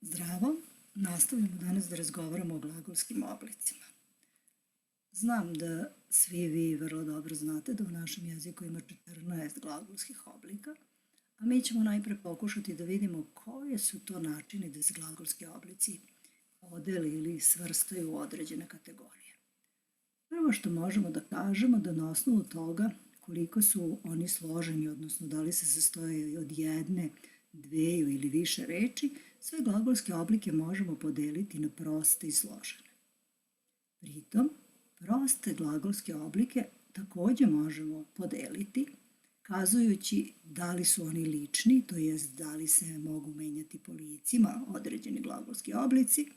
Zdravo, nastavljamo danas da razgovaramo o glagolskim oblicima. Znam da svi vi vrlo dobro znate da u našem jeziku ima 14 glagolskih oblika, a mi ćemo najpre pokušati da vidimo koje su to načini da se glagolski oblici podeli ili svrstaju u određene kategorije. Prvo što možemo da kažemo da na osnovu toga koliko su oni složeni, odnosno da li se sastoje od jedne, dveju ili više reči, sve glagolske oblike možemo podeliti na proste i složene. Pritom, proste glagolske oblike takođe možemo podeliti kazujući da li su oni lični, to jest da li se mogu menjati po licima određeni glagolski oblici,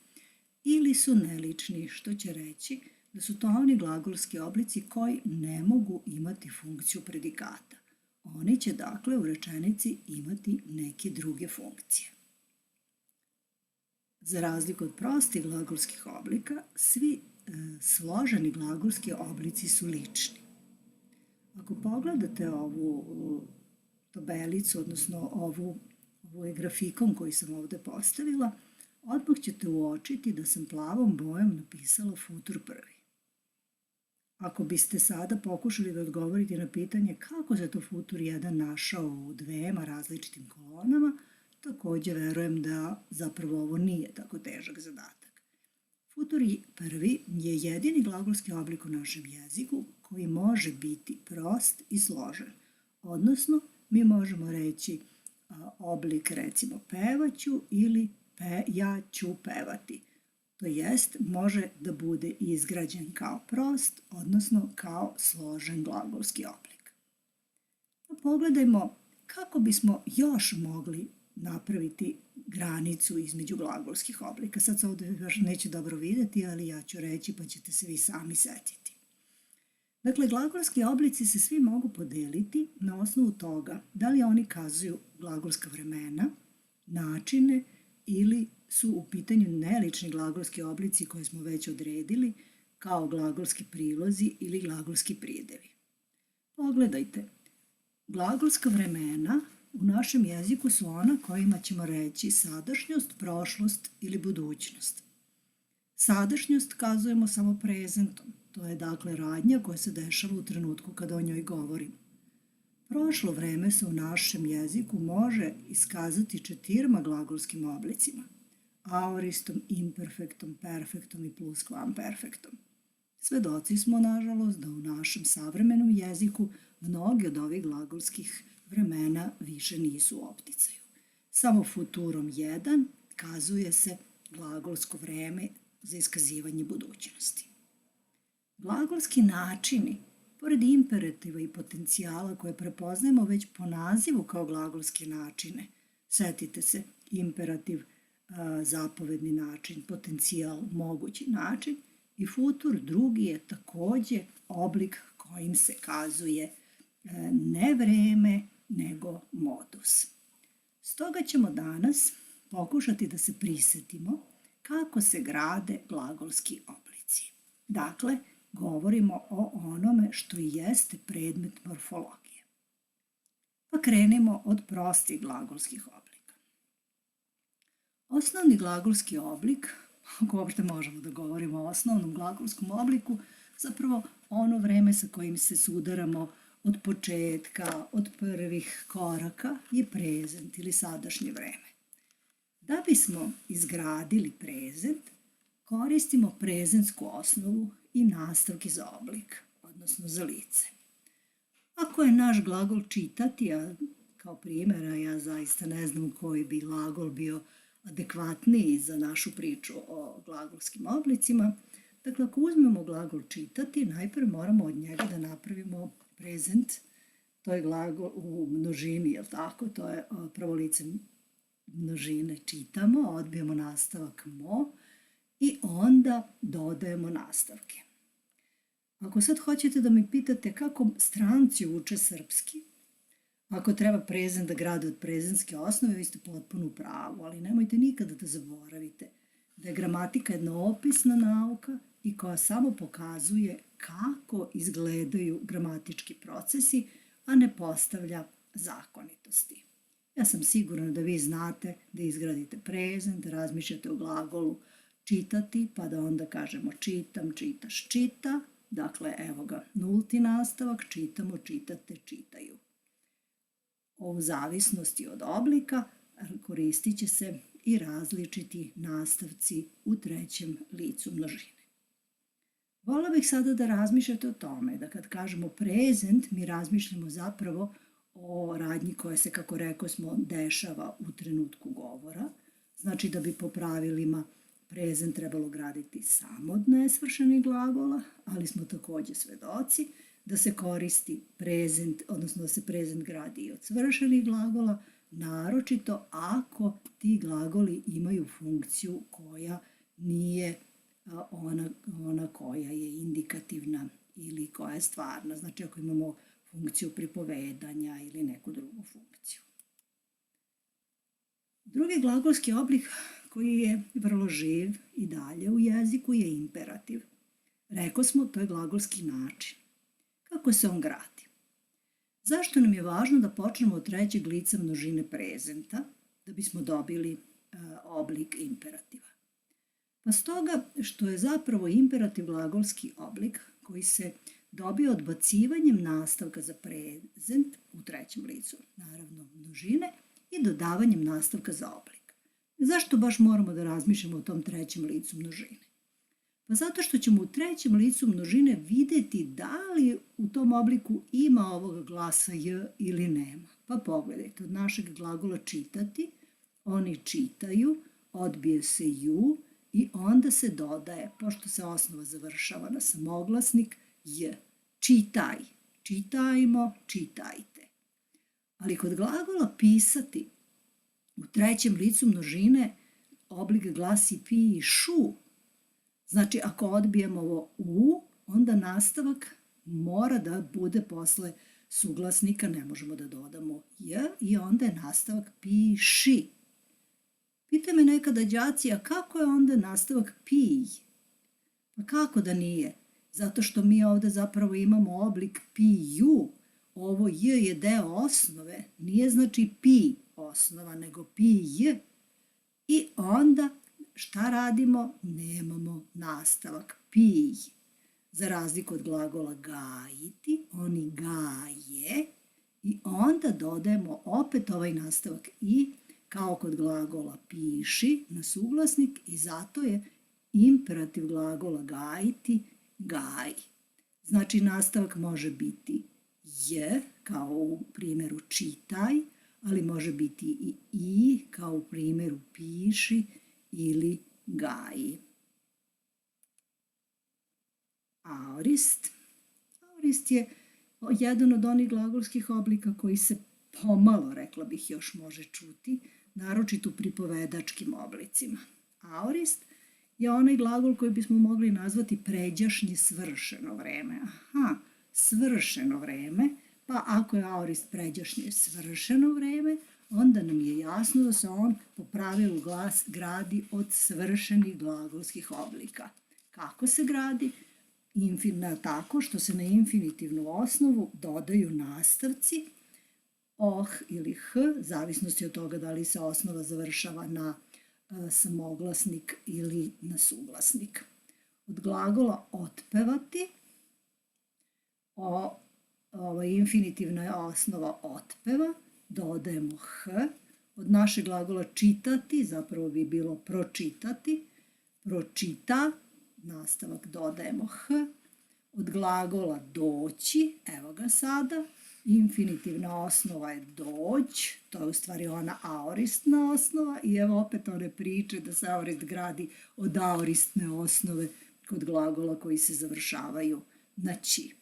ili su nelični, što će reći da su to oni glagolski oblici koji ne mogu imati funkciju predikata. Oni će dakle u rečenici imati neke druge funkcije. Za razliku od prostih glagolskih oblika, svi složeni glagolski oblici su lični. Ako pogledate ovu tabelicu, odnosno ovaj grafikon koji sam ovde postavila, odmah ćete uočiti da sam plavom bojom napisala futur prvi. Ako biste sada pokušali da odgovorite na pitanje kako se to futur 1 našao u dvema različitim kolonama, takođe verujem da zapravo ovo nije tako težak zadatak. Futur prvi je jedini glagolski oblik u našem jeziku koji može biti prost i složen. Odnosno, mi možemo reći oblik recimo pevaću ili ja ću pevati. To jest, može da bude izgrađen kao prost, odnosno kao složen glagolski oblik. Pogledajmo kako bismo još mogli napraviti granicu između glagolskih oblika. Sad se ovde još neće dobro videti, ali ja ću reći pa ćete se vi sami setiti. Dakle, glagolski oblici se svi mogu podeliti na osnovu toga da li oni kazuju glagolska vremena, načine ili su u pitanju nelični glagolski oblici koje smo već odredili kao glagolski prilozi ili glagolski pridevi. Pogledajte, glagolska vremena u našem jeziku su ona kojima ćemo reći sadašnjost, prošlost ili budućnost. Sadašnjost kazujemo samo prezentom, to je dakle radnja koja se dešava u trenutku kada o njoj govorimo. Prošlo vreme se u našem jeziku može iskazati 4 glagolskim oblicima: aoristom, imperfektom, perfektom i pluskvamperfektom. Svedoci smo, nažalost, da u našem savremenom jeziku mnogi od ovih glagolskih vremena više nisu u opticaju. Samo futurom 1 kazuje se glagolsko vreme za iskazivanje budućnosti. Glagolski načini, pored imperativa i potencijala koje prepoznajemo već po nazivu kao glagolske načine, setite se, imperativ, zapovedni način, potencijal, mogući način, i futur drugi je takođe oblik kojim se kazuje ne vreme, nego modus. Stoga ćemo danas pokušati da se prisetimo kako se grade glagolski oblici. Dakle, govorimo o onome što i jeste predmet morfologije. Pa krenimo od prostih glagolskih oblika. Osnovni glagolski oblik, ako uopšte možemo da govorimo o osnovnom glagolskom obliku, zapravo ono vreme sa kojim se sudaramo od početka, od prvih koraka je prezent ili sadašnje vreme. Da bismo izgradili prezent, koristimo prezentsku osnovu i nastavke za oblik, odnosno za lice. Ako je naš glagol čitati, a kao primjera ja zaista ne znam koji bi glagol bio adekvatniji za našu priču o glagolskim oblicima, dakle ako uzmemo glagol čitati, najprve moramo od njega da napravimo prezent, to je glagol u množini, je li tako? To je prvo lice množine čitamo, odbijemo nastavak mo i onda dodajemo nastavke. Ako sad hoćete da me pitate kako stranci uče srpski, ako treba prezent da grade od prezentske osnove, vi ste potpuno u pravu, ali nemojte nikada da zaboravite da je gramatika jedna opisna nauka i koja samo pokazuje kako izgledaju gramatički procesi, a ne postavlja zakonitosti. Ja sam sigurna da vi znate da izgradite prezent, da razmišljate o glagolu čitati, pa da onda kažemo čitam, čitaš, čita. Dakle, evo ga, nulti nastavak, čitamo, čitate, čitaju. U zavisnosti od oblika koristit će se i različiti nastavci u trećem licu množine. Vola bih sada da razmišljate o tome da kad kažemo prezent, mi razmišljamo zapravo o radnji koja se, kako rekao smo, dešava u trenutku govora. Znači da bi po pravilima prezent trebalo graditi samo od nesvršenih glagola, ali smo takođe svedoci da se koristi prezent, odnosno da se prezent gradi i od svršenih glagola, naročito ako ti glagoli imaju funkciju koja nije ona koja je indikativna ili koja je stvarna. Znači ako imamo funkciju pripovedanja ili neku drugu funkciju. Drugi glagolski oblik koji je vrlo živ i dalje u jeziku je imperativ. Rekao smo, to je glagolski način. Kako se on gradi? Zašto nam je važno da počnemo od trećeg lica množine prezenta da bismo dobili oblik imperativa? Pa stoga što je zapravo imperativ glagolski oblik koji se dobije odbacivanjem nastavka za prezent u trećem licu, naravno množine, i dodavanjem nastavka za oblik. Zašto baš moramo da razmišljamo o tom trećem licu množine? Pa zato što ćemo u trećem licu množine videti da li u tom obliku ima ovog glasa j ili nema. Pa pogledajte, od našeg glagola čitati, oni čitaju, odbije se ju i onda se dodaje, pošto se osnova završava na samoglasnik, j. Čitaj, čitajmo, čitajte. Ali kod glagola pisati u trećem licu množine oblik glasi pišu. Znači, ako odbijemo ovo u, onda nastavak mora da bude posle suglasnika, ne možemo da dodamo j i onda je nastavak piši. Pita me nekada đaci, a kako je onda nastavak pij? Pa kako da nije? Zato što mi ovde zapravo imamo oblik piju. Ovo j je deo osnove, nije znači pi osnova, nego pij. I onda šta radimo? Nemamo nastavak pij. Za razliku od glagola gajiti, oni gaje i onda dodajemo opet ovaj nastavak i kao kod glagola piši na suglasnik i zato je imperativ glagola gajiti gaj. Znači nastavak može biti j kao u primjeru čitaj, ali može biti i kao u primjeru piši ili gaji. Aorist. Aorist je jedan od onih glagolskih oblika koji se pomalo, rekla bih, još može čuti, naročito u pripovedačkim oblicima. Aorist je onaj glagol koji bismo mogli nazvati pređašnje svršeno vreme. Aha, svršeno vreme, pa ako je aorist pređašnje svršeno vreme, onda nam je jasno da se on po pravilu gradi od svršenih glagolskih oblika. Kako se gradi? Tako što se na infinitivnu osnovu dodaju nastavci oh ili h, zavisnosti od toga da li se osnova završava na samoglasnik ili na suglasnik. Od glagola otpevati, infinitivna je osnova otpeva, dodajemo h. Od našeg glagola čitati, zapravo bi bilo pročitati, pročita, nastavak dodajemo h. Od glagola doći, evo ga sada, infinitivna osnova je doć, to je u stvari ona aoristna osnova i evo opet one priče da se aorist gradi od aoristne osnove kod glagola koji se završavaju na ći.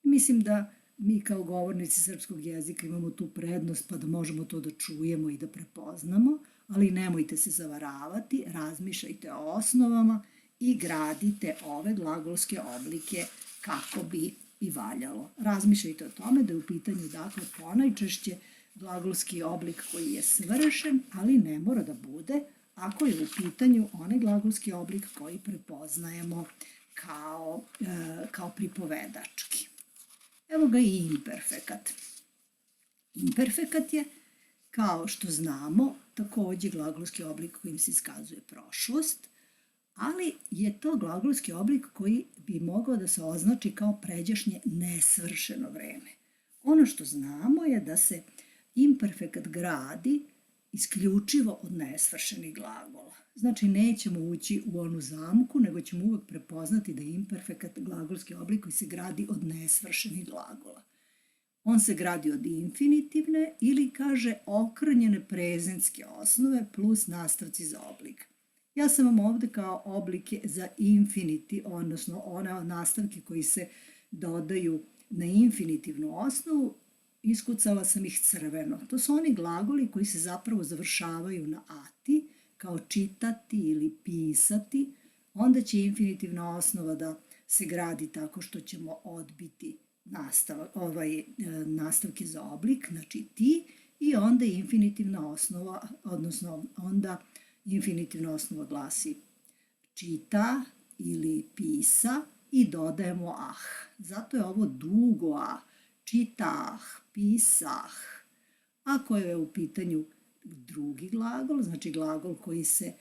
Mislim da mi kao govornici srpskog jezika imamo tu prednost pa da možemo to da čujemo i da prepoznamo, ali nemojte se zavaravati, razmišljajte o osnovama i gradite ove glagolske oblike kako bi i valjalo. Razmišljajte o tome da je u pitanju dakle ponajčešće glagolski oblik koji je svršen, ali ne mora da bude ako je u pitanju onaj glagolski oblik koji prepoznajemo kao pripovedački. Evo ga i imperfekat. Imperfekat je Kao što znamo, takođe glagolski oblik kojim se iskazuje prošlost, ali je to glagolski oblik koji bi mogao da se označi kao pređašnje nesvršeno vreme. Ono što znamo je da se imperfekat gradi isključivo od nesvršenih glagola. Znači, nećemo ući u onu zamku, nego ćemo uvek prepoznati da je imperfekat glagolski oblik koji se gradi od nesvršenih glagola. On se gradi od infinitivne ili, kaže, okrnjene prezentske osnove plus nastavci za oblik. Ja sam vam ovde kao oblike za infinitiv, odnosno one nastavke koji se dodaju na infinitivnu osnovu, iskucala sam ih crveno. To su oni glagoli koji se zapravo završavaju na ati, kao čitati ili pisati. Onda će infinitivna osnova da se gradi tako što ćemo odbiti nastavke za oblik, znači ti, i onda infinitivna osnova, odnosno onda infinitivna osnova glasi čita ili pisa i dodajemo ah. Zato je ovo dugo ah. Čitah, pisah. Ako je u pitanju drugi glagol, znači glagol koji se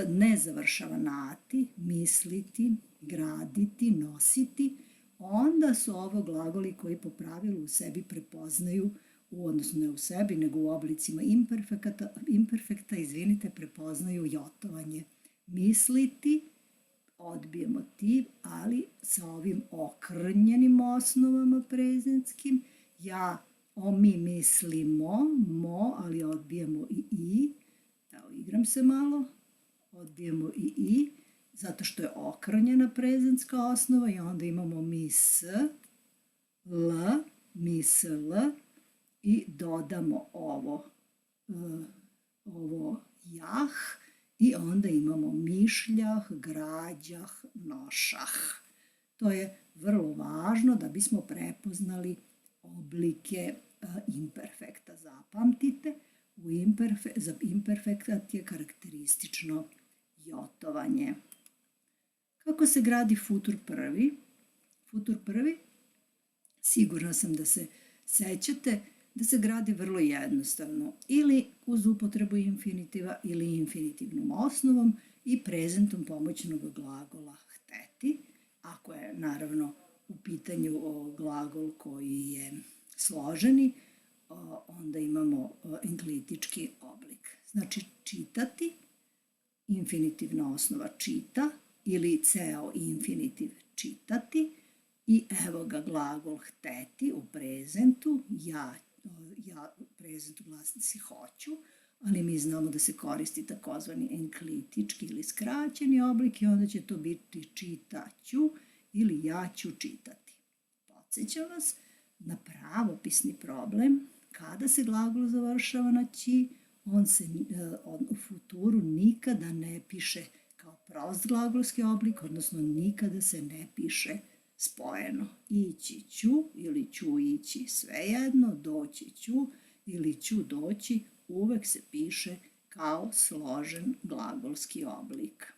ne završava na ati, misliti, graditi, nositi, onda su ovo glagoli koji po pravilu u sebi prepoznaju, odnosno ne u sebi, nego u oblicima imperfekta, prepoznaju jotovanje. Misliti, odbijemo ti, ali sa ovim okrnjenim osnovama prezentskim. Mi mislimo, ali odbijemo i. Evo, igram se malo. Odbijemo i, zato što je okrnjena prezentska osnova i onda imamo misl i dodamo ovo jah i onda imamo mišljah, građah, nošah. To je vrlo važno da bismo prepoznali oblike imperfekta. Zapamtite, za imperfektat je karakteristično jotovanje. Kako se gradi futur prvi? Futur prvi, sigurna sam da se sećate, da se gradi vrlo jednostavno, ili uz upotrebu infinitiva ili infinitivnom osnovom i prezentom pomoćnog glagola hteti, ako je naravno u pitanju glagol koji je složeni, onda imamo englitički oblik. Znači čitati, infinitivna osnova čita ili ceo infinitiv čitati i evo ga glagol hteti u prezentu, ja u prezentu glasi hoću, ali mi znamo da se koristi takozvani englitički ili skraćeni oblik i onda će to biti čitaću ili ja ću čitati. Podsjećam vas na pravopisni problem. Kada se glagol završava naći, on se u futuru nikada ne piše kao prost glagolski oblik, odnosno nikada se ne piše spojeno. Ići ću ili ću ići, svejedno, doći ću ili ću doći, uvek se piše kao složen glagolski oblik.